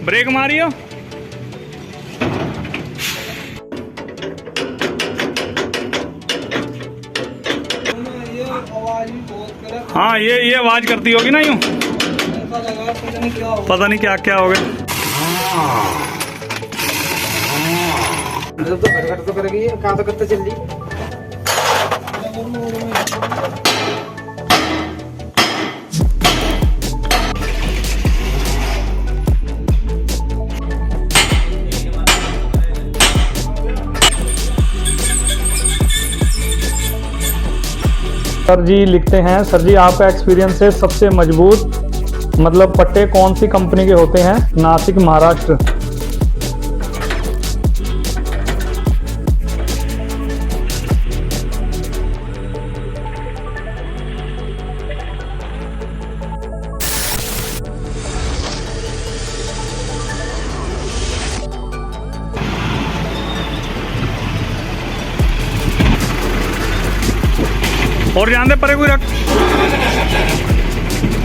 Break Mario. हाँ ये आवाज करती होगी ना यूं। पता नहीं क्या क्या हो गया। तो घट तो करेगी, कहाँ तो करते चल रही। सर जी लिखते हैं, सर जी आपका एक्सपीरियंस है सबसे मजबूत मतलब पट्टे कौन सी कंपनी के होते हैं? नासिक महाराष्ट्र। और ध्यान दे परे कोई रख।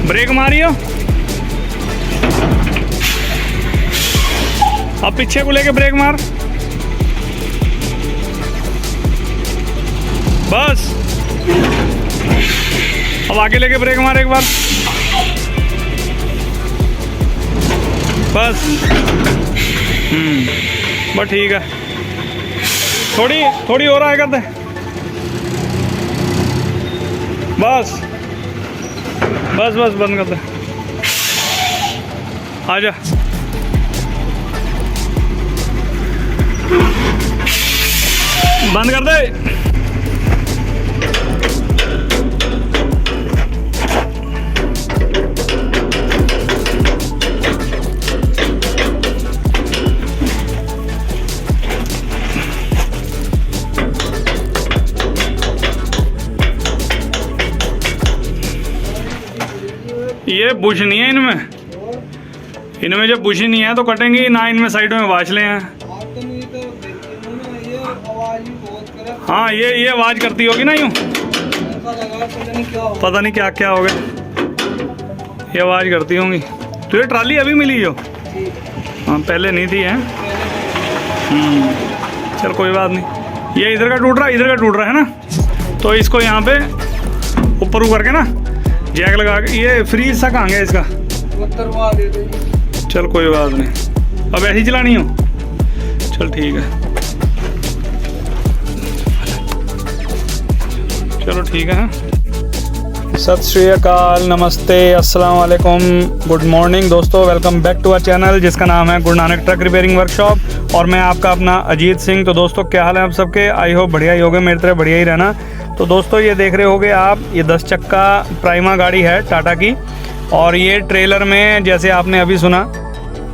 ब्रेक मारियो। अब पीछे को लेके ब्रेक मार। बस अब आगे लेके ब्रेक मार एक बार। बस बस ठीक है। थोड़ी और आगे कर दे। बस बस बस बंद कर दे। आजा। बंद कर दे। ये बुश नहीं है इनमें जब बुश ही नहीं है तो कटेंगे ना। इनमें साइडों में वाशले हैं। हाँ ये आवाज करती होगी ना यूं। पता नहीं क्या क्या हो गया। ये आवाज करती होंगी। तो ये ट्राली अभी मिली जो। हाँ पहले नहीं थी है। चल कोई बात नहीं। ये इधर का टूट रहा है ना। तो इसको यहाँ पे ऊपर करके ना जैक लगा के ये फ्रीज सा कहाँ गया इसका। चल कोई बात नहीं। अब ऐसी चलानी हो। चल ठीक है। चलो ठीक है। सत श्री अकाल, नमस्ते, अस्सलाम वालेकुम, गुड मॉर्निंग दोस्तों। Welcome back to our channel जिसका नाम है Guru Nanak truck repairing workshop और मैं आपका अपना अजीत सिंह। तो दोस्तों क्या हाल है आप सबके? आई होप बढ़िया ही होगे, मेरी तरह बढ़िया ही रहना। तो दोस्तों ये देख रहे होगे आप, ये 10 चक्का प्राइमा गाड़ी है टाटा की और ये ट्रेलर में जैसे आपने अभी सुना।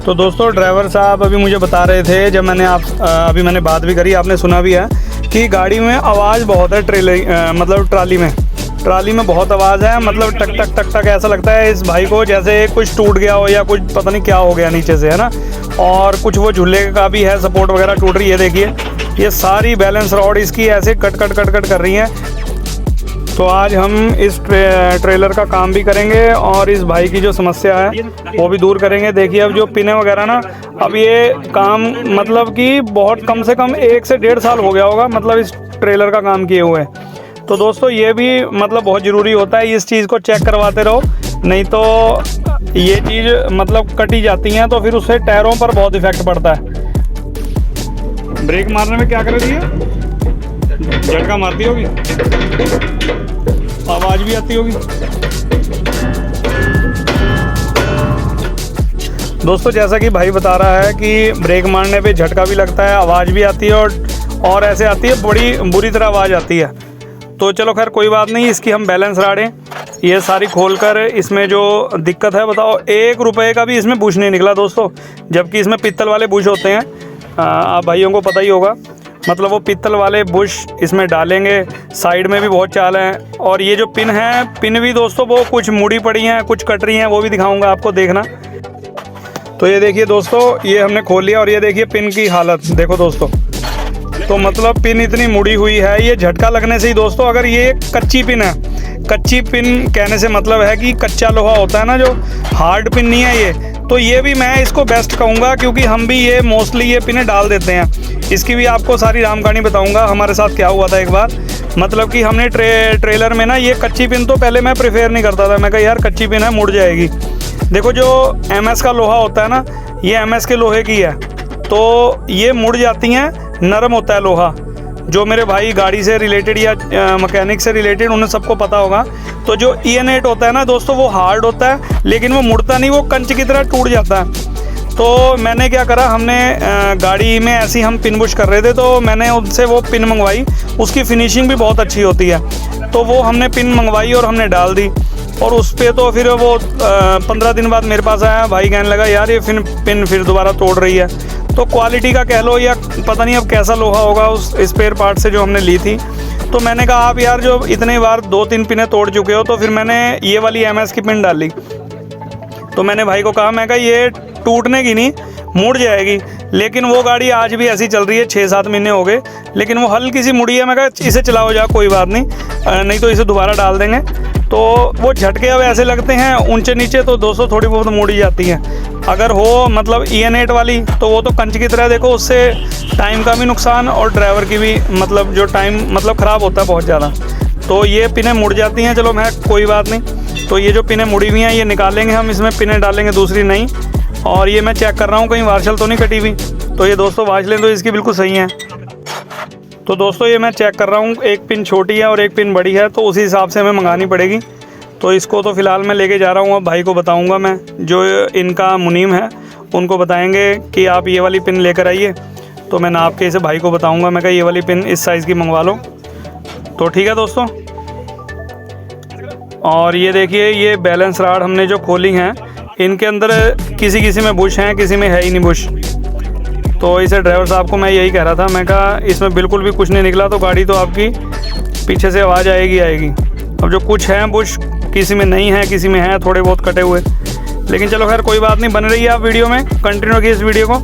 तो दोस्तों ड्राइवर साहब अभी मुझे बता रहे थे, जब मैंने अभी मैंने बात भी करी, आपने सुना भी है कि गाड़ी में आवाज़ बहुत है। मतलब ट्राली में बहुत आवाज़ है। मतलब टक टक टक टक ऐसा लगता है इस भाई को जैसे कुछ टूट गया हो या कुछ पता नहीं क्या हो गया नीचे से, है ना। और कुछ वो झूले का भी है, सपोर्ट वगैरह टूट रही है। देखिए ये सारी बैलेंस रॉड इसकी ऐसे कट कर रही हैं। तो आज हम इस ट्रेलर का काम भी करेंगे और इस भाई की जो समस्या है वो भी दूर करेंगे। देखिए अब जो पिने वगैरह ना, अब ये काम मतलब कि बहुत कम से कम 1 से 1.5 साल हो गया होगा मतलब इस ट्रेलर का काम किए हुए। तो दोस्तों ये भी मतलब बहुत ज़रूरी होता है, इस चीज़ को चेक करवाते रहो, नहीं तो ये चीज़ मतलब कटी जाती हैं तो फिर उससे टायरों पर बहुत इफेक्ट पड़ता है। ब्रेक मारने में क्या कर रही है? झटका मारती होगी, आवाज़ भी आती होगी। दोस्तों जैसा कि भाई बता रहा है कि ब्रेक मारने पे झटका भी लगता है, आवाज़ भी आती है और ऐसे आती है, बड़ी बुरी तरह आवाज़ आती है। तो चलो खैर कोई बात नहीं, इसकी हम बैलेंस राडें ये सारी खोलकर इसमें जो दिक्कत है बताओ। 1 रुपये का भी इसमें बुश नहीं निकला दोस्तों, जबकि इसमें पित्तल वाले बुश होते हैं। आप भाइयों को पता ही होगा, मतलब वो पित्तल वाले बुश इसमें डालेंगे। साइड में भी बहुत चाल हैं और ये जो पिन है, पिन भी दोस्तों वो कुछ मुड़ी पड़ी हैं, कुछ कट रही हैं, वो भी दिखाऊंगा आपको, देखना। तो ये देखिए दोस्तों, ये हमने खोल लिया और ये देखिए पिन की हालत देखो दोस्तों। तो मतलब पिन इतनी मुड़ी हुई है, ये झटका लगने से ही दोस्तों, अगर ये कच्ची पिन है, कच्ची पिन कहने से मतलब है कि कच्चा लोहा होता है ना, जो हार्ड पिन नहीं है ये, तो ये भी मैं इसको बेस्ट कहूँगा, क्योंकि हम भी ये मोस्टली ये पिनें डाल देते हैं। इसकी भी आपको सारी रामकहानी बताऊँगा हमारे साथ क्या हुआ था एक बार। मतलब कि हमने ट्रेलर में ना ये कच्ची पिन तो पहले मैं प्रेफर नहीं करता था, मैं कहा यार कच्ची पिन है मुड़ जाएगी। देखो जो MS का लोहा होता है ना, ये MS के लोहे की है, तो ये मुड़ जाती हैं, नरम होता है लोहा। जो मेरे भाई गाड़ी से रिलेटेड या मैकेनिक से रिलेटेड उन्हें सबको पता होगा। तो जो EN8 होता है ना दोस्तों, वो हार्ड होता है, लेकिन वो मुड़ता नहीं, वो कंच की तरह टूट जाता है। तो मैंने क्या करा, हमने गाड़ी में ऐसी हम पिन बुश कर रहे थे, तो मैंने उनसे वो पिन मंगवाई, उसकी फिनिशिंग भी बहुत अच्छी होती है। तो वो हमने पिन मंगवाई और हमने डाल दी, और उस पर तो फिर वो 15 दिन बाद मेरे पास आया, भाई कहने लगा यार ये पिन फिर दोबारा तोड़ रही है। तो क्वालिटी का कह लो या पता नहीं अब कैसा लोहा होगा उस स्पेयर पार्ट से जो हमने ली थी। तो मैंने कहा आप यार जो इतने बार 2-3 पिनें तोड़ चुके हो, तो फिर मैंने ये वाली MS की पिन डाली। तो मैंने भाई को कहा, मैं कहा ये टूटने की नहीं, मुड़ जाएगी। लेकिन वो गाड़ी आज भी ऐसी चल रही है, 6-7 महीने हो गए, लेकिन वो हल्की सी मुड़ी है। मैं कहा इसे चलाओ जा, कोई बात नहीं, नहीं तो इसे दोबारा डाल देंगे। तो वो झटके अब ऐसे लगते हैं ऊंचे नीचे, तो 200 थोड़ी बहुत मुड़ी जाती हैं। अगर हो मतलब EN8 वाली, तो वो तो कंच की तरह, देखो उससे टाइम का भी नुकसान और ड्राइवर की भी, मतलब जो टाइम मतलब ख़राब होता है बहुत ज़्यादा। तो ये पिनें मुड़ जाती हैं, चलो मैं कोई बात नहीं। तो ये जो पिनें मुड़ी हुई हैं ये निकालेंगे हम, इसमें पिनें डालेंगे दूसरी नई। और ये मैं चेक कर रहा हूँ कहीं वाशल तो नहीं कटी हुई। तो ये दोस्तों वाशलें तो इसकी बिल्कुल सही हैं। तो दोस्तों ये मैं चेक कर रहा हूँ, एक पिन छोटी है और एक पिन बड़ी है, तो उसी हिसाब से हमें मंगानी पड़ेगी। तो इसको तो फ़िलहाल मैं लेके जा रहा हूँ, अब भाई को बताऊँगा मैं, जो इनका मुनीम है उनको बताएंगे कि आप ये वाली पिन लेकर आइए। तो मैं नाप के इसे भाई को बताऊँगा, मैं कहा ये वाली पिन इस साइज़ की मंगवा लो। तो ठीक है दोस्तों। और ये देखिए, ये बैलेंस राड हमने जो खोली हैं, इनके अंदर किसी किसी में बुश हैं, किसी में है ही नहीं बुश। तो इसे ड्राइवर साहब को मैं यही कह रहा था, मैं कहा इसमें बिल्कुल भी कुछ नहीं निकला तो गाड़ी तो आपकी पीछे से आवाज़ आएगी। अब जो कुछ हैं बुश, किसी में नहीं है, किसी में है थोड़े बहुत कटे हुए। लेकिन चलो खैर कोई बात नहीं, बन रही है आप वीडियो में, कंटिन्यू की इस वीडियो को।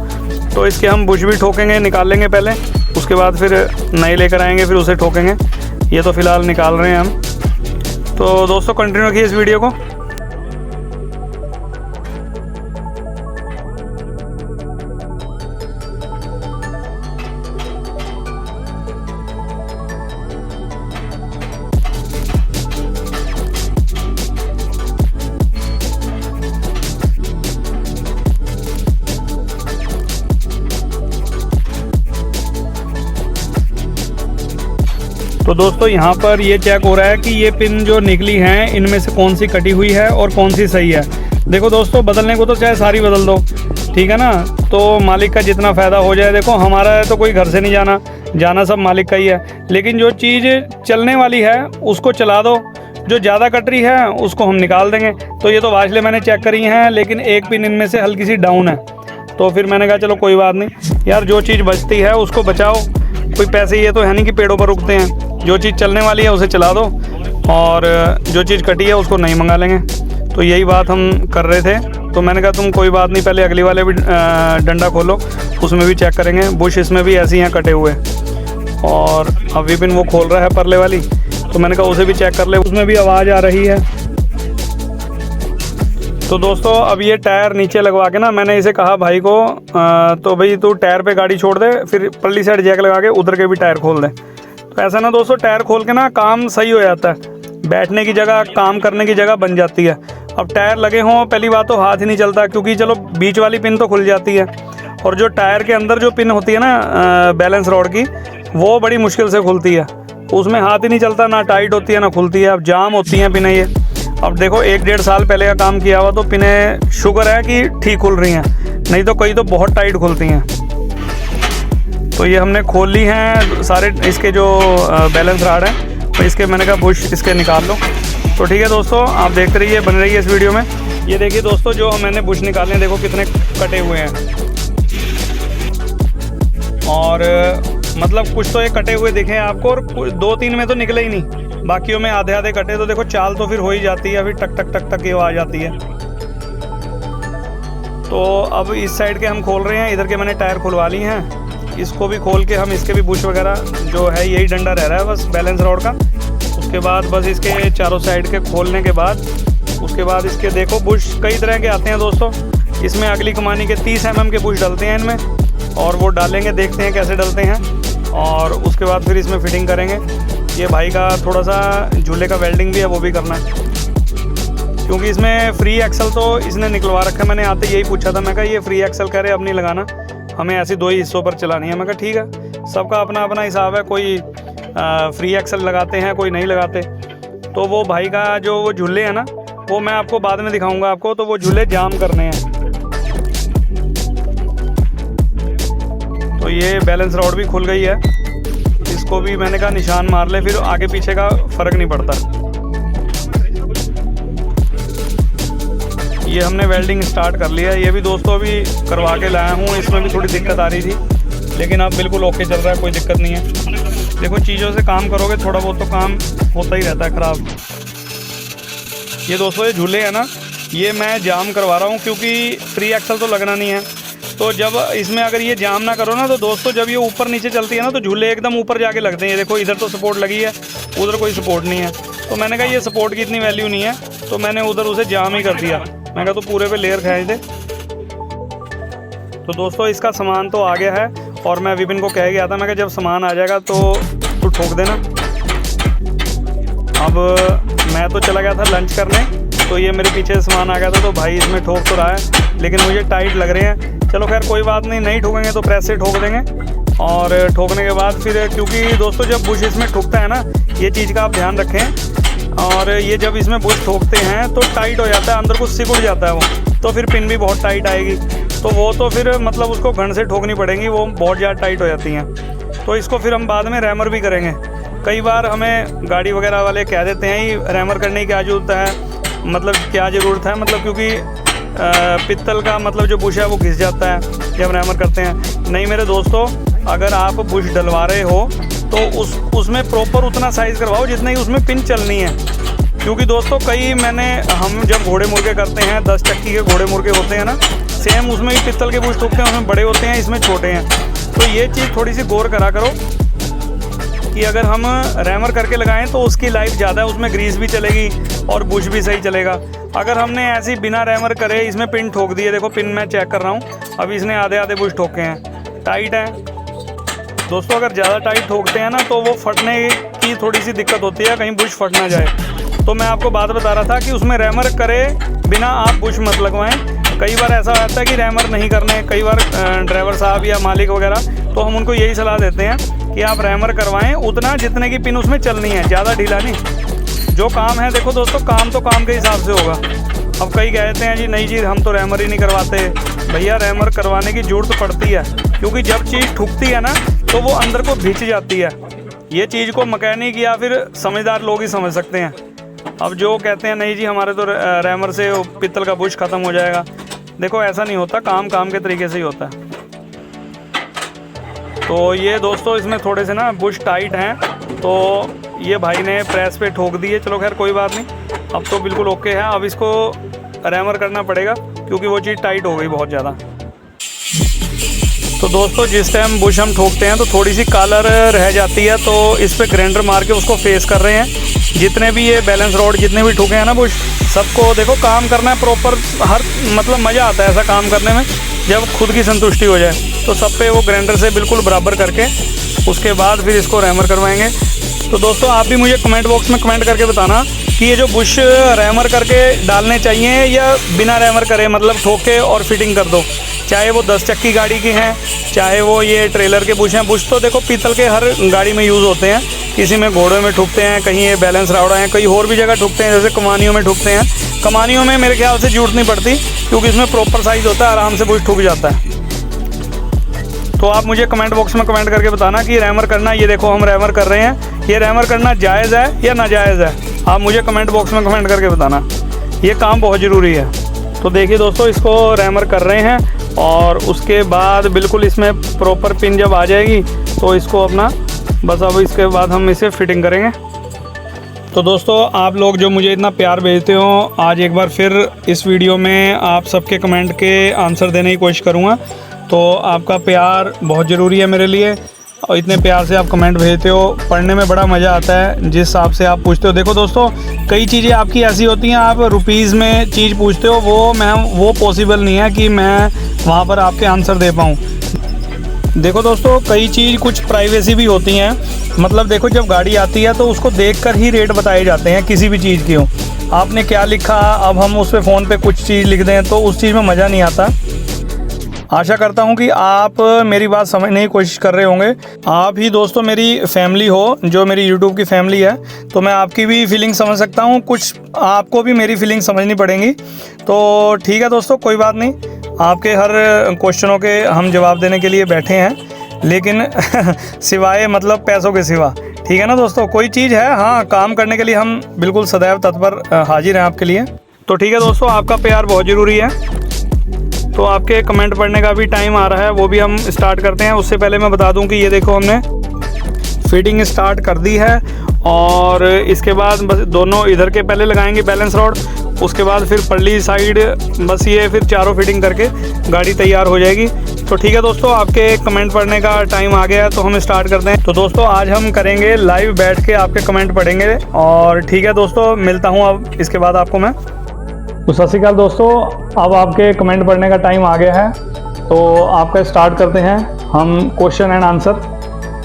तो इसके हम बुश भी ठोकेंगे, निकाल लेंगे पहले, उसके बाद फिर नए लेकर आएंगे, फिर उसे ठोकेंगे। ये तो फ़िलहाल निकाल रहे हैं हम। तो दोस्तों कंटिन्यू की इस वीडियो को। तो दोस्तों यहाँ पर ये चेक हो रहा है कि ये पिन जो निकली हैं, इनमें से कौन सी कटी हुई है और कौन सी सही है। देखो दोस्तों, बदलने को तो चाहे सारी बदल दो, ठीक है ना, तो मालिक का जितना फ़ायदा हो जाए। देखो हमारा है तो कोई घर से नहीं जाना सब मालिक का ही है। लेकिन जो चीज़ चलने वाली है उसको चला दो, जो ज़्यादा कट रही है उसको हम निकाल देंगे। तो ये तो वाशलें मैंने चेक करी हैं, लेकिन एक पिन इनमें से हल्की सी डाउन है। तो फिर मैंने कहा चलो कोई बात नहीं यार, जो चीज़ बचती है उसको बचाओ। कोई पैसे ये तो है नहीं कि पेड़ों पर रुकते हैं। जो चीज़ चलने वाली है उसे चला दो, और जो चीज़ कटी है उसको नहीं मंगा लेंगे। तो यही बात हम कर रहे थे। तो मैंने कहा तुम कोई बात नहीं, पहले अगली वाले भी डंडा खोलो, उसमें भी चेक करेंगे। बुश इसमें भी ऐसी हैं कटे हुए। और अब विपिन वो खोल रहा है परले वाली, तो मैंने कहा उसे भी चेक कर ले, उसमें भी आवाज़ आ रही है। तो दोस्तों अब ये टायर नीचे लगवा के ना, मैंने इसे कहा भाई को, तो भाई तू टायर पे गाड़ी छोड़ दे, फिर पल्ली साइड जैक लगा के उधर के भी टायर खोल दे। तो ऐसा ना दोस्तों, टायर खोल के ना काम सही हो जाता है, बैठने की जगह, काम करने की जगह बन जाती है। अब टायर लगे हों, पहली बात तो हाथ ही नहीं चलता, क्योंकि चलो बीच वाली पिन तो खुल जाती है, और जो टायर के अंदर जो पिन होती है ना बैलेंस रॉड की, वो बड़ी मुश्किल से खुलती है। उसमें हाथ ही नहीं चलता, ना टाइट होती है ना खुलती है। अब जाम होती हैं पिनें ये। अब देखो 1-1.5 साल पहले का काम किया हुआ, तो पिनें शुक्र है कि ठीक खुल रही हैं, नहीं तो कई तो बहुत टाइट खुलती हैं। तो ये हमने खोल ली हैं सारे, इसके जो बैलेंस राड हैं, तो इसके मैंने कहा बुश इसके निकाल लो। तो ठीक है दोस्तों, आप देखते रहिए, बन रही है इस वीडियो में। ये देखिए दोस्तों, जो मैंने बुश निकाले, देखो कितने कटे हुए हैं। और मतलब कुछ तो ये कटे हुए दिखे आपको, और 2-3 में तो निकले ही नहीं, बाकियों में आधे कटे। तो देखो चाल तो फिर हो ही जाती है, फिर टक टक टक टक ये आ जाती है। तो अब इस साइड के हम खोल रहे हैं, इधर के मैंने टायर खुलवा ली हैं। इसको भी खोल के हम इसके भी बुश वगैरह जो है, यही डंडा रह रहा है बस बैलेंस रॉड का, उसके उसके बाद बस इसके चारों साइड के खोलने के बाद उसके बाद इसके देखो बुश कई तरह के आते हैं दोस्तों। इसमें अगली कमानी के 30 mm के बुश डलते हैं इनमें, और वो डालेंगे, देखते हैं कैसे डलते हैं, और उसके बाद फिर इसमें फिटिंग करेंगे। ये भाई का थोड़ा सा झूले का वेल्डिंग भी है, वो भी करना है, क्योंकि इसमें फ्री एक्सल तो इसने निकलवा रखा है। मैंने आते यही पूछा था, मैं कहा ये फ्री एक्सल कह रहे अब नहीं लगाना, हमें ऐसी 2 ही हिस्सों पर चलानी है। मैं कहा ठीक है, सबका अपना अपना हिसाब है, कोई फ्री एक्सल लगाते हैं, कोई नहीं लगाते। तो वो भाई का जो वो झूले हैं ना, वो मैं आपको बाद में दिखाऊंगा आपको। तो वो झूले जाम करने हैं। तो ये बैलेंस रॉड भी खुल गई है, इसको भी मैंने कहा निशान मार ले, फिर आगे पीछे का फ़र्क नहीं पड़ता। ये हमने वेल्डिंग स्टार्ट कर लिया। ये भी दोस्तों अभी करवा के लाया हूँ, इसमें भी थोड़ी दिक्कत आ रही थी, लेकिन अब बिल्कुल ओके चल रहा है, कोई दिक्कत नहीं है। देखो चीज़ों से काम करोगे, थोड़ा बहुत तो काम होता ही रहता है ख़राब। ये दोस्तों ये झूले हैं ना, ये मैं जाम करवा रहा हूँ, क्योंकि फ्री एक्सल तो लगना नहीं है। तो जब इसमें अगर ये जाम ना करो ना, तो दोस्तों जब ये ऊपर नीचे चलती है ना, तो झूले एकदम ऊपर जाके लगते हैं। ये देखो इधर तो सपोर्ट लगी है, उधर कोई सपोर्ट नहीं है। तो मैंने कहा ये सपोर्ट की इतनी वैल्यू नहीं है, तो मैंने उधर उसे जाम ही कर दिया। मैं कहा तो पूरे पे लेयर खाए थे। तो दोस्तों इसका सामान तो आ गया है, और मैं विपिन को कह गया था, मैं कहा जब सामान आ जाएगा तो तू ठोक देना। अब मैं तो चला गया था लंच करने, तो ये मेरे पीछे सामान आ गया था, तो भाई इसमें ठोक तो रहा है, लेकिन मुझे टाइट लग रहे हैं। चलो खैर कोई बात नहीं, नहीं ठोकेंगे तो प्रेस से ठोक देंगे। और ठोकने के बाद फिर, क्योंकि दोस्तों जब बुश इसमें ठोकता है ना, ये चीज़ का आप ध्यान रखें, और ये जब इसमें बुश ठोकते हैं तो टाइट हो जाता है, अंदर कुछ सिकुड़ जाता है वो, तो फिर पिन भी बहुत टाइट आएगी। तो वो तो फिर मतलब उसको घन से ठोकनी पड़ेंगी, वो बहुत ज़्यादा टाइट हो जाती हैं। तो इसको फिर हम बाद में रैमर भी करेंगे। कई बार हमें गाड़ी वगैरह वाले कह देते हैं ही रैमर करने की क्या ज़रूरत है, मतलब क्या ज़रूरत है, मतलब क्योंकि पित्तल का मतलब जो बुश है वो घिस जाता है जब रैमर करते हैं। नहीं मेरे दोस्तों, अगर आप बुश डलवा रहे हो तो उसमें प्रॉपर उतना साइज़ करवाओ जितना ही उसमें पिन चलनी है। क्योंकि दोस्तों हम जब घोड़े मुर्गे करते हैं, 10 चक्की के घोड़े मुर्गे होते हैं ना, सेम उसमें भी पित्तल के बुश ठोकते हैं, उसमें बड़े होते हैं, इसमें छोटे हैं। तो ये चीज़ थोड़ी सी गौर करा करो कि अगर हम रैमर करके लगाएं तो उसकी लाइफ ज़्यादा है, उसमें ग्रीस भी चलेगी और बुश भी सही चलेगा। अगर हमने ऐसे ही बिना रैमर करे इसमें पिन ठोक दिए, देखो पिन मैं चेक कर रहा हूँ, अभी इसने आधे आधे बुश ठोके हैं, टाइट है दोस्तों। अगर ज़्यादा टाइट ठोकते हैं ना, तो वो फटने की थोड़ी सी दिक्कत होती है, कहीं बुश फट ना जाए। तो मैं आपको बात बता रहा था कि उसमें रैमर करे बिना आप बुश मत लगवाएं। कई बार ऐसा होता है कि रैमर नहीं करने, कई बार ड्राइवर साहब या मालिक वगैरह, तो हम उनको यही सलाह देते हैं कि आप रैमर करवाएं उतना जितने की पिन उसमें चलनी है, ज़्यादा ढीला नहीं। जो काम है देखो दोस्तों, काम तो काम के हिसाब से होगा। अब कई कहते हैं जी नहीं जी हम तो रैमर ही नहीं करवाते। भैया रैमर करवाने की ज़रूरत पड़ती है, क्योंकि जब चीज़ ठुकती है ना, तो वो अंदर को भिंच जाती है। ये चीज़ को मैकेनिक या फिर समझदार लोग ही समझ सकते हैं। अब जो कहते हैं नहीं जी हमारे तो रैमर से पित्तल का बुश ख़त्म हो जाएगा, देखो ऐसा नहीं होता, काम काम के तरीके से ही होता है। तो ये दोस्तों इसमें थोड़े से ना बुश टाइट हैं, तो ये भाई ने प्रेस पे ठोक दिए। चलो खैर कोई बात नहीं, अब तो बिल्कुल ओके है। अब इसको रैमर करना पड़ेगा, क्योंकि वो चीज़ टाइट हो गई बहुत ज़्यादा। तो दोस्तों जिस टाइम बुश हम ठोकते हैं तो थोड़ी सी कॉलर रह जाती है, तो इस पर ग्राइंडर मार के उसको फेस कर रहे हैं। जितने भी ये बैलेंस रोड जितने भी ठोके हैं ना बुश, सबको देखो काम करना है प्रॉपर। हर मतलब मज़ा आता है ऐसा काम करने में, जब खुद की संतुष्टि हो जाए। तो सब पे वो ग्राइंडर से बिल्कुल बराबर करके उसके बाद फिर इसको रैमर करवाएंगे। तो दोस्तों आप भी मुझे कमेंट बॉक्स में कमेंट करके बताना कि ये जो बुश रैमर करके डालने चाहिए या बिना रैमर करे, मतलब ठोके और फिटिंग कर दो। चाहे वो 10 चक्की गाड़ी की हैं, चाहे वो ये ट्रेलर के बुश हैं। बुश तो देखो पीतल के हर गाड़ी में यूज़ होते हैं, किसी में घोड़े में ठुकते हैं, कहीं ये बैलेंस रावड़ा हैं, कहीं और भी जगह ठुकते हैं, जैसे कमानियों में ठुकते हैं। कमानियों में मेरे ख्याल से जरूरत नहीं पड़ती, क्योंकि इसमें प्रॉपर साइज़ होता है, आराम से बुश ठुक जाता है। तो आप मुझे कमेंट बॉक्स में कमेंट करके बताना कि रैमर करना, ये देखो हम रैमर कर रहे हैं, ये रैमर करना जायज़ है या नाजायज़ है। आप मुझे कमेंट बॉक्स में कमेंट करके बताना, ये काम बहुत ज़रूरी है। तो देखिए दोस्तों इसको रैमर कर रहे हैं, और उसके बाद बिल्कुल इसमें प्रॉपर पिन जब आ जाएगी तो इसको अपना बस अब इसके बाद हम इसे फिटिंग करेंगे। तो दोस्तों आप लोग जो मुझे इतना प्यार भेजते हो, आज एक बार फिर इस वीडियो में आप सबके कमेंट के आंसर देने की कोशिश करूँगा। तो आपका प्यार बहुत ज़रूरी है मेरे लिए, और इतने प्यार से आप कमेंट भेजते हो, पढ़ने में बड़ा मज़ा आता है जिस हिसाब से आप पूछते हो। देखो दोस्तों, कई चीज़ें आपकी ऐसी होती हैं, आप रुपीज़ में चीज़ पूछते हो, वो पॉसिबल नहीं है कि मैं वहाँ पर आपके आंसर दे पाऊँ। देखो दोस्तों, कई चीज़ कुछ प्राइवेसी भी होती हैं। मतलब देखो, जब गाड़ी आती है तो उसको देखकर ही रेट बताए जाते हैं किसी भी चीज़ के हो। आपने क्या लिखा, अब हम उस पर फ़ोन पे कुछ चीज़ लिख दें तो उस चीज़ में मज़ा नहीं आता। आशा करता हूँ कि आप मेरी बात समझने की कोशिश कर रहे होंगे। आप ही दोस्तों मेरी फैमिली हो, जो मेरी यूट्यूब की फैमिली है, तो मैं आपकी भी फीलिंग समझ सकता हूँ, कुछ आपको भी मेरी फीलिंग समझनी पड़ेंगी। तो ठीक है दोस्तों, कोई बात नहीं, आपके हर क्वेश्चनों के हम जवाब देने के लिए बैठे हैं, लेकिन सिवाय मतलब पैसों के सिवा। ठीक है ना दोस्तों, कोई चीज़ है, हाँ, काम करने के लिए हम बिल्कुल सदैव तत्पर हाजिर हैं आपके लिए। तो ठीक है दोस्तों, आपका प्यार बहुत ज़रूरी है। तो आपके कमेंट पढ़ने का भी टाइम आ रहा है, वो भी हम स्टार्ट करते हैं। उससे पहले मैं बता दूं कि ये देखो, हमने फिटिंग स्टार्ट कर दी है, और इसके बाद बस दोनों इधर के पहले लगाएंगे बैलेंस रॉड, उसके बाद फिर पल्ली साइड, बस ये फिर चारों फिटिंग करके गाड़ी तैयार हो जाएगी। तो ठीक है दोस्तों, आपके कमेंट पढ़ने का टाइम आ गया है, तो हम स्टार्ट करते हैं। तो दोस्तों, आज हम करेंगे लाइव बैठ के आपके कमेंट पढ़ेंगे। और ठीक है दोस्तों, मिलता हूँ अब इसके बाद आपको मैं। तो सत श्री अकाल दोस्तों, अब आपके कमेंट पढ़ने का टाइम आ गया है, तो आपका स्टार्ट करते हैं हम क्वेश्चन एंड आंसर।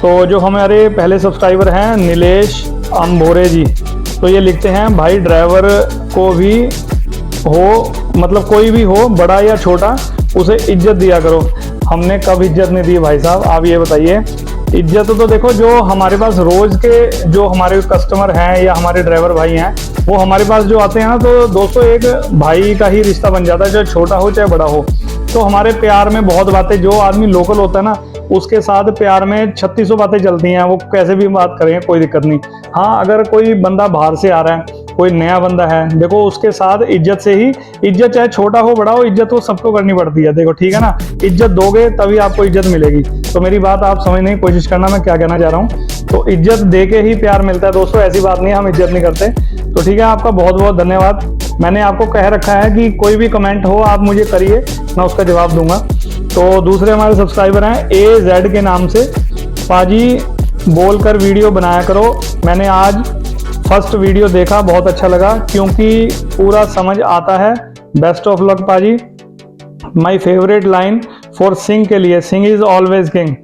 तो जो हमारे पहले सब्सक्राइबर हैं नीलेश अम्भोरे जी, तो ये लिखते हैं, भाई ड्राइवर को भी हो, मतलब कोई भी हो, बड़ा या छोटा, उसे इज्जत दिया करो। हमने कब इज्जत नहीं दी भाई साहब, आप ये बताइए। इज्जत तो देखो, जो हमारे पास रोज़ के जो हमारे कस्टमर हैं या हमारे ड्राइवर भाई हैं, वो हमारे पास जो आते हैं ना, तो दोस्तों एक भाई का ही रिश्ता बन जाता है, चाहे छोटा हो चाहे बड़ा हो। तो हमारे प्यार में बहुत बातें, जो आदमी लोकल होता है ना, उसके साथ प्यार में 3600 बातें चलती हैं, वो कैसे भी बात करें, कोई दिक्कत नहीं। हाँ, अगर कोई बंदा बाहर से आ रहा है, कोई नया बंदा है, देखो उसके साथ इज्जत से ही, इज्जत चाहे छोटा हो बड़ा हो, इज्जत तो सबको करनी पड़ती है। देखो ठीक है ना, इज्जत दोगे तभी आपको इज्जत मिलेगी। तो मेरी बात आप समझने की कोशिश करना, मैं क्या कहना चाह रहा हूँ। तो इज्जत दे के ही प्यार मिलता है दोस्तों, ऐसी बात नहीं है हम इज्जत नहीं करते। तो ठीक है, आपका बहुत बहुत धन्यवाद। मैंने आपको कह रखा है कि कोई भी कमेंट हो आप मुझे करिए, मैं उसका जवाब दूंगा। तो दूसरे हमारे सब्सक्राइबर हैं AZ के नाम से, पाजी बोलकर वीडियो बनाया करो। मैंने आज फर्स्ट वीडियो देखा, बहुत अच्छा लगा क्योंकि पूरा समझ आता है। बेस्ट ऑफ लक पाजी। My favourite line for Singh के लिए, सिंह इज ऑलवेज किंग।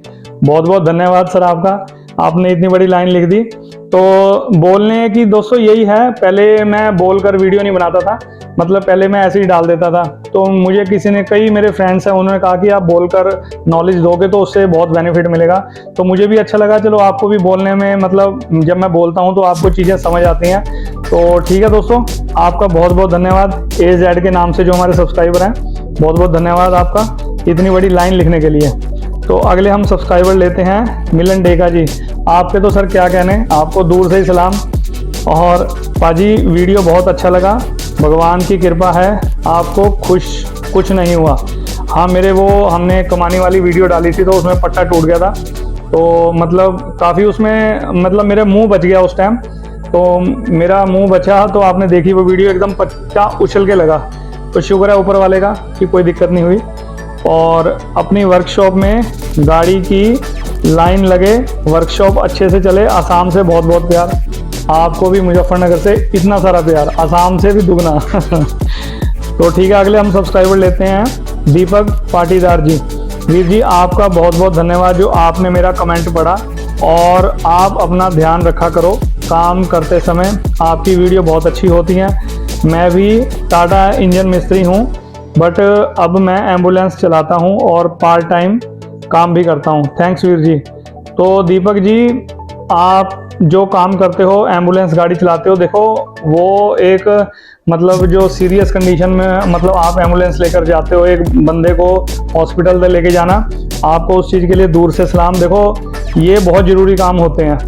बहुत बहुत धन्यवाद सर आपका, आपने इतनी बड़ी लाइन लिख दी। तो बोलने की दोस्तों यही है, पहले मैं बोलकर वीडियो नहीं बनाता था, मतलब पहले मैं ऐसे ही डाल देता था। तो मुझे किसी ने, कई मेरे फ्रेंड्स हैं, उन्होंने कहा कि आप बोलकर नॉलेज दोगे तो उससे बहुत बेनिफिट मिलेगा। तो मुझे भी अच्छा लगा, चलो आपको भी बोलने में, मतलब जब मैं बोलता हूँ तो आपको चीज़ें समझ आती हैं। तो ठीक है दोस्तों, आपका बहुत बहुत धन्यवाद। AZ के नाम से जो हमारे सब्सक्राइबर हैं, बहुत बहुत धन्यवाद आपका इतनी बड़ी लाइन लिखने के लिए। तो अगले हम सब्सक्राइबर लेते हैं मिलन डेका जी। आपके तो सर क्या कहने, आपको दूर से ही सलाम। और पाजी वीडियो बहुत अच्छा लगा, भगवान की कृपा है, आपको कुछ नहीं हुआ। हाँ, मेरे वो हमने कमाने वाली वीडियो डाली थी, तो उसमें पट्टा टूट गया था, तो मतलब काफ़ी उसमें, मतलब मेरे मुंह बच गया उस टाइम, तो मेरा मुंह बचा, तो आपने देखी वो वीडियो, एकदम पट्टा उछल के लगा। तो शुक्र है ऊपर वाले का कि कोई दिक्कत नहीं हुई। और अपनी वर्कशॉप में गाड़ी की लाइन लगे, वर्कशॉप अच्छे से चले। आसाम से बहुत बहुत प्यार, आपको भी मुजफ्फरनगर से इतना सारा प्यार, आसाम से भी दुगना। तो ठीक है, अगले हम सब्सक्राइबर लेते हैं दीपक पाटीदार जी। वीर जी, आपका बहुत बहुत धन्यवाद जो आपने मेरा कमेंट पढ़ा, और आप अपना ध्यान रखा करो काम करते समय, आपकी वीडियो बहुत अच्छी होती हैं। मैं भी टाटा इंजन मिस्त्री हूँ, बट अब मैं एम्बुलेंस चलाता हूँ और पार्ट टाइम काम भी करता हूँ। थैंक्स वीर जी। तो दीपक जी, आप जो काम करते हो, एम्बुलेंस गाड़ी चलाते हो, देखो वो एक, मतलब जो सीरियस कंडीशन में, मतलब आप एम्बुलेंस लेकर जाते हो, एक बंदे को हॉस्पिटल में लेके जाना, आपको उस चीज़ के लिए दूर से सलाम। देखो ये बहुत ज़रूरी काम होते हैं,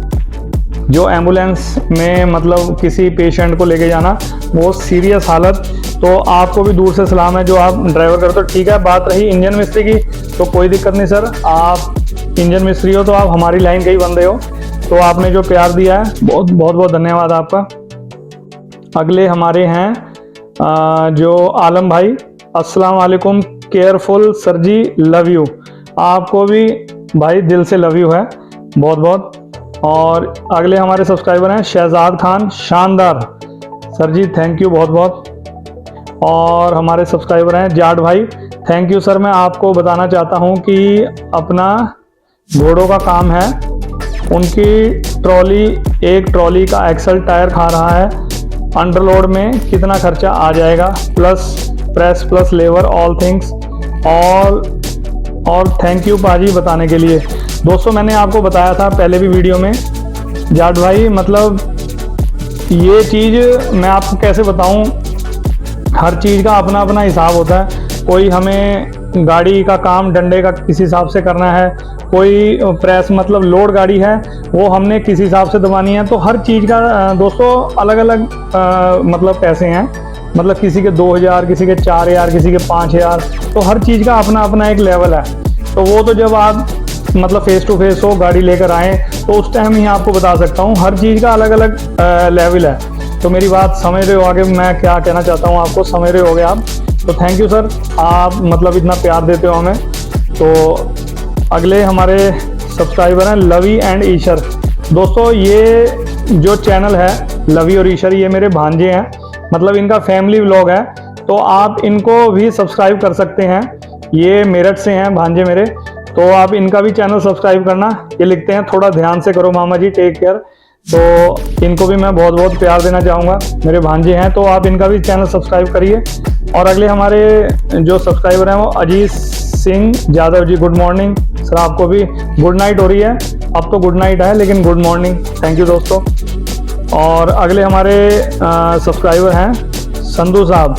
जो एम्बुलेंस में मतलब किसी पेशेंट को लेके जाना, वो सीरियस हालत, तो आपको भी दूर से सलाम है जो आप ड्राइवर करते हो। ठीक है, बात रही इंजन मिस्त्री की, तो कोई दिक्कत नहीं सर, आप इंजन मिस्त्री हो तो आप हमारी लाइन के ही बंदे हो। तो आपने जो प्यार दिया है, बहुत बहुत बहुत धन्यवाद आपका। अगले हमारे हैं जो आलम भाई, अस्सलाम वालेकुम, careful sir ji, love you. आपको भी भाई दिल से लव यू है। बहुत बहुत। और अगले हमारे सब्सक्राइबर हैं शहजाद खान शानदार, सर जी थैंक यू बहुत बहुत। और हमारे सब्सक्राइबर हैं जाट भाई, थैंक यू सर। मैं आपको बताना चाहता हूं कि अपना घोड़ों का काम है, उनकी ट्रॉली, एक ट्रॉली का एक्सल टायर खा रहा है, अंडरलोड में कितना खर्चा आ जाएगा, plus press plus labour all things और थैंक यू पाजी बताने के लिए। दोस्तों मैंने आपको बताया था पहले भी वीडियो में जाट भाई, मतलब ये चीज़ मैं आपको कैसे बताऊं, हर चीज़ का अपना अपना हिसाब होता है। कोई हमें गाड़ी का काम डंडे का किसी हिसाब से करना है, कोई प्रेस मतलब लोड गाड़ी है वो हमने किसी हिसाब से दबानी है। तो हर चीज़ का दोस्तों अलग अलग मतलब पैसे हैं, मतलब किसी के 2000, किसी के 4000, किसी के 5000, तो हर चीज़ का अपना अपना एक लेवल है। तो वो तो जब आप मतलब फेस टू फेस हो, गाड़ी लेकर आए, तो उस टाइम ही आपको बता सकता हूँ। हर चीज़ का अलग अलग लेवल है। तो मेरी बात समझ रहे हो आगे मैं क्या कहना चाहता हूँ, आपको समझ रहे होगे आप। तो थैंक यू सर, आप मतलब इतना प्यार देते हो हमें। तो अगले हमारे सब्सक्राइबर हैं लवी एंड ईशर। दोस्तों ये जो चैनल है लवी और ईशर, ये मेरे भांजे हैं, मतलब इनका फैमिली व्लॉग है, तो आप इनको भी सब्सक्राइब कर सकते हैं। ये मेरठ से हैं भांजे मेरे, तो आप इनका भी चैनल सब्सक्राइब करना। ये लिखते हैं थोड़ा ध्यान से करो मामा जी, टेक केयर। तो इनको भी मैं बहुत बहुत प्यार देना चाहूँगा, मेरे भांजे हैं, तो आप इनका भी चैनल सब्सक्राइब करिए। और अगले हमारे जो सब्सक्राइबर हैं वो Ajit Singh Yadav ji, good morning sir. आपको भी गुड नाइट हो रही है, अब तो गुड नाइट है लेकिन गुड मॉर्निंग, थैंक यू दोस्तों। और अगले हमारे सब्सक्राइबर हैं संधू साहब,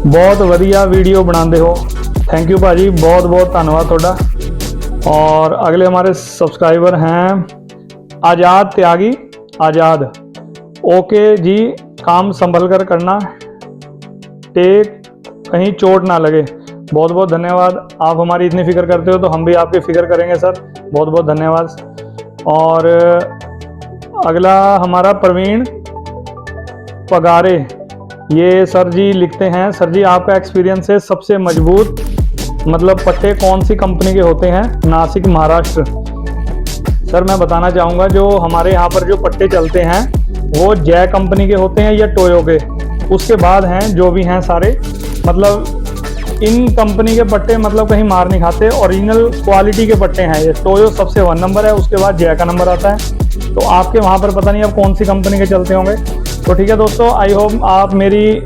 बहुत वधिया वीडियो बनाते हो, थैंक यू भाजी, बहुत बहुत धन्यवाद थोड़ा। और अगले हमारे सब्सक्राइबर हैं आज़ाद त्यागी, आज़ाद, ओके जी, काम संभल कर करना, टेक कहीं चोट ना लगे। बहुत बहुत धन्यवाद, आप हमारी इतनी फिक्र करते हो तो हम भी आपकी फिक्र करेंगे सर, बहुत बहुत धन्यवाद। और अगला हमारा प्रवीण पगारे, ये सर जी लिखते हैं, सर जी आपका एक्सपीरियंस है, सबसे मजबूत मतलब पट्टे कौन सी कंपनी के होते हैं, नासिक महाराष्ट्र। सर मैं बताना चाहूँगा जो हमारे यहाँ पर जो पट्टे चलते हैं वो जय कंपनी के होते हैं या टोयो के, उसके बाद हैं जो भी हैं सारे, मतलब इन कंपनी के पट्टे मतलब कहीं मार नहीं खाते, ओरिजिनल क्वालिटी के पट्टे हैं। ये टोयो सबसे 1 नंबर है, उसके बाद जय का नंबर आता है। तो आपके वहाँ पर पता नहीं अब कौन सी कंपनी के चलते होंगे। तो ठीक है दोस्तों, आई होप आप मेरी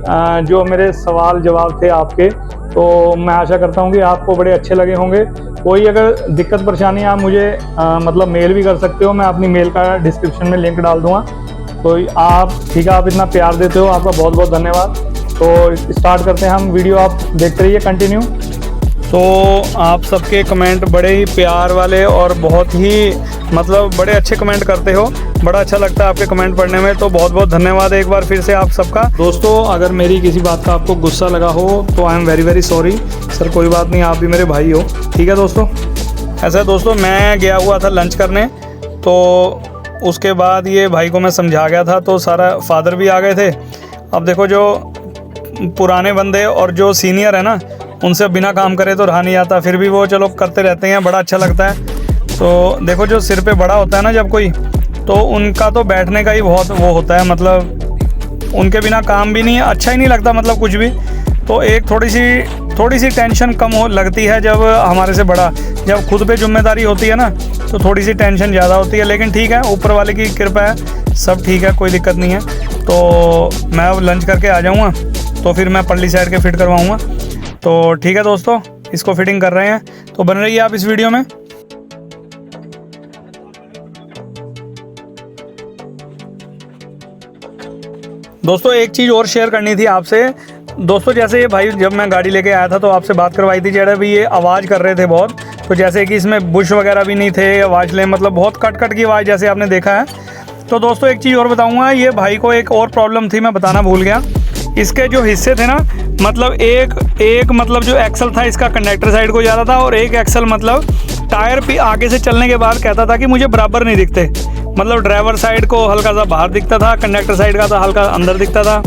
जो मेरे सवाल जवाब थे आपके, तो मैं आशा करता हूँ कि आपको बड़े अच्छे लगे होंगे। कोई अगर दिक्कत परेशानी आप मुझे मतलब मेल भी कर सकते हो, मैं अपनी मेल का डिस्क्रिप्शन में लिंक डाल दूँगा। तो आप ठीक है, आप इतना प्यार देते हो, आपका बहुत बहुत धन्यवाद। तो स्टार्ट करते हैं हम वीडियो, आप देखते रहिए कंटिन्यू। तो आप सबके कमेंट बड़े ही प्यार वाले और बहुत ही मतलब बड़े अच्छे कमेंट करते हो, बड़ा अच्छा लगता है आपके कमेंट पढ़ने में, तो बहुत बहुत धन्यवाद एक बार फिर से आप सबका। दोस्तों अगर मेरी किसी बात का आपको गुस्सा लगा हो तो I am very very sorry sir, कोई बात नहीं, आप भी मेरे भाई हो, ठीक है दोस्तों। ऐसा है दोस्तों, मैं गया हुआ था लंच करने, तो उसके बाद ये भाई को मैं समझा गया था, तो सारा फादर भी आ गए थे। अब देखो जो पुराने बंदे और जो सीनियर है ना, उनसे बिना काम करे तो रहा नहीं आता, फिर भी वो चलो करते रहते हैं, बड़ा अच्छा लगता है। तो देखो जो सिर पे बड़ा होता है ना जब कोई, तो उनका तो बैठने का ही बहुत वो होता है, मतलब उनके बिना काम भी नहीं, अच्छा ही नहीं लगता, मतलब कुछ भी। तो एक थोड़ी सी टेंशन कम हो लगती है जब हमारे से बड़ा, जब खुद पे जिम्मेदारी होती है ना, तो थोड़ी सी टेंशन ज़्यादा होती है। लेकिन ठीक है, ऊपर वाले की कृपा है, सब ठीक है, कोई दिक्कत नहीं है। तो मैं अब लंच करके आ जाऊँगा, तो फिर मैं पल्ली साइड के फिट करवाऊँगा। तो ठीक है दोस्तों, इसको फिटिंग कर रहे हैं, तो बन रही है आप इस वीडियो में। दोस्तों एक चीज़ और शेयर करनी थी आपसे। दोस्तों जैसे ये भाई जब मैं गाड़ी लेके आया था तो आपसे बात करवाई थी, जरा भी ये आवाज़ कर रहे थे बहुत, तो जैसे कि इसमें बुश वगैरह भी नहीं थे, आवाज़ ले मतलब बहुत कट की आवाज़ जैसे आपने देखा है। तो दोस्तों एक चीज़ और बताऊंगा, ये भाई को एक और प्रॉब्लम थी, मैं बताना भूल गया। इसके जो हिस्से थे ना, मतलब एक मतलब जो एक्सल था इसका कंडक्टर साइड को जा रहा था, और एक एक्सल मतलब टायर पे आगे से चलने के बाद कहता था कि मुझे बराबर नहीं दिखते, मतलब ड्राइवर साइड को हल्का सा बाहर दिखता था, कंडक्टर साइड का था हल्का अंदर दिखता था।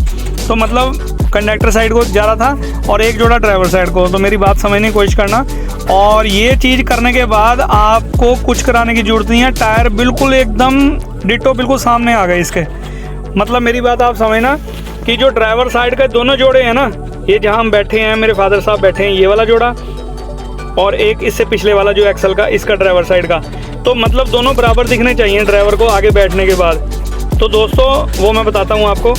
तो मतलब कंडक्टर साइड को जा रहा था और एक जोड़ा ड्राइवर साइड को। तो मेरी बात समझने की कोशिश करना। और ये चीज़ करने के बाद आपको कुछ कराने की ज़रूरत नहीं है। टायर बिल्कुल एकदम डिट्टो बिल्कुल सामने आ गए इसके। मतलब मेरी बात आप समझना कि जो ड्राइवर साइड के दोनों जोड़े हैं ना, ये जहाँ हम बैठे हैं, मेरे फादर साहब बैठे हैं, ये वाला जोड़ा और एक इससे पिछले वाला जो एक्सल का, इसका ड्राइवर साइड का, तो मतलब दोनों बराबर दिखने चाहिए ड्राइवर को आगे बैठने के बाद। तो दोस्तों वो मैं बताता हूँ आपको।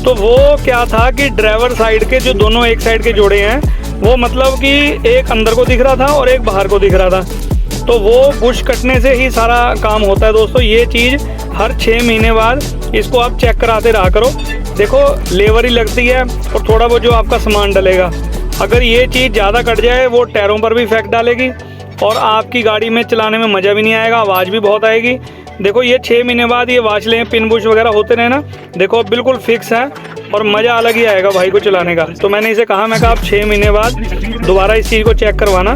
तो वो क्या था कि ड्राइवर साइड के जो दोनों एक साइड के जोड़े हैं, वो मतलब कि एक अंदर को दिख रहा था और एक बाहर को दिख रहा था। तो वो बुश कटने से ही सारा काम होता है दोस्तों। ये चीज़ हर 6 महीने बाद इसको आप चेक कराते रहा करो। देखो लेवर ही लगती है और थोड़ा बहुत जो आपका सामान डलेगा, अगर ये चीज़ ज़्यादा कट जाए वो टायरों पर भी इफेक्ट डालेगी और आपकी गाड़ी में चलाने में मज़ा भी नहीं आएगा, आवाज़ भी बहुत आएगी। देखो ये 6 महीने बाद ये वाश लें, पिन बुश वगैरह होते रहे ना, देखो बिल्कुल फिक्स है और मज़ा अलग ही आएगा भाई को चलाने का। तो मैंने इसे कहा, मैं कहा आप 6 महीने बाद दोबारा इस चीज़ को चेक करवाना।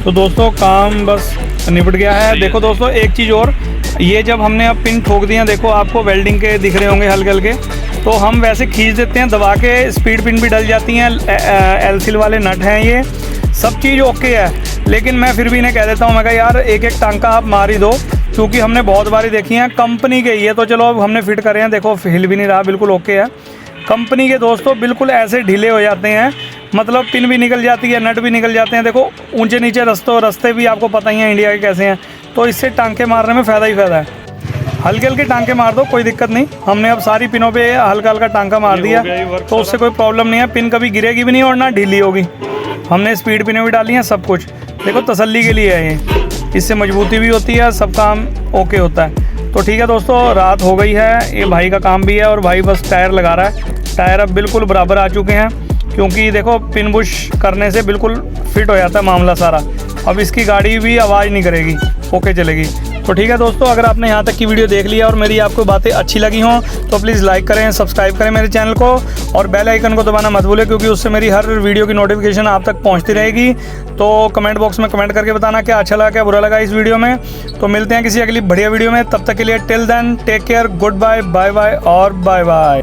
तो दोस्तों काम बस निपट गया है। देखो दोस्तों एक चीज़ और, ये जब हमने अब पिन ठोक दिया, देखो आपको वेल्डिंग के दिख रहे होंगे हल्के हल्के, तो हम वैसे खींच देते हैं दबा के, स्पीड पिन भी डल जाती हैं, एलसील वाले नट हैं, ये सब चीज़ ओके है। लेकिन मैं फिर भी इन्हें कह देता हूँ, मैं कहा यार एक एक टांका आप मार ही दो, क्योंकि हमने बहुत बारी देखी हैं। कंपनी के ही है तो चलो अब हमने फिट करे हैं, देखो हिल भी नहीं रहा, बिल्कुल ओके है। कंपनी के दोस्तों बिल्कुल ऐसे ढीले हो जाते हैं, मतलब पिन भी निकल जाती है, नट भी निकल जाते हैं। देखो ऊंचे नीचे रास्ते भी आपको पता ही है इंडिया के कैसे हैं, तो इससे टांके मारने में फ़ायदा ही फ़ायदा है। हल्के हल्के टांके मार दो, कोई दिक्कत नहीं। हमने अब सारी पिनों पे हल्का हल्का टांका मार दिया, तो उससे कोई प्रॉब्लम नहीं है। पिन कभी गिरेगी भी नहीं और ना ढीली होगी। हमने स्पीड पिनें भी डाली हैं, सब कुछ देखो तसल्ली के लिए है ये, इससे मजबूती भी होती है, सब काम ओके होता है। तो ठीक है दोस्तों, रात हो गई है, ये भाई का काम भी है और भाई बस टायर लगा रहा है। टायर अब बिल्कुल बराबर आ चुके हैं, क्योंकि देखो पिन बुश करने से बिल्कुल फिट हो जाता है मामला सारा। अब इसकी गाड़ी भी आवाज़ नहीं करेगी, ओके चलेगी। तो ठीक है दोस्तों, अगर आपने यहाँ तक की वीडियो देख लिया और मेरी आपको बातें अच्छी लगी हों तो प्लीज़ लाइक करें, सब्सक्राइब करें मेरे चैनल को और बेल आइकन को दबाना मत भूलें, क्योंकि उससे मेरी हर वीडियो की नोटिफिकेशन आप तक पहुँचती रहेगी। तो कमेंट बॉक्स में कमेंट करके बताना क्या अच्छा लगा क्या बुरा लगा इस वीडियो में। तो मिलते हैं किसी अगली बढ़िया वीडियो में, तब तक के लिए till then take care, good bye, bye bye और बाय बाय।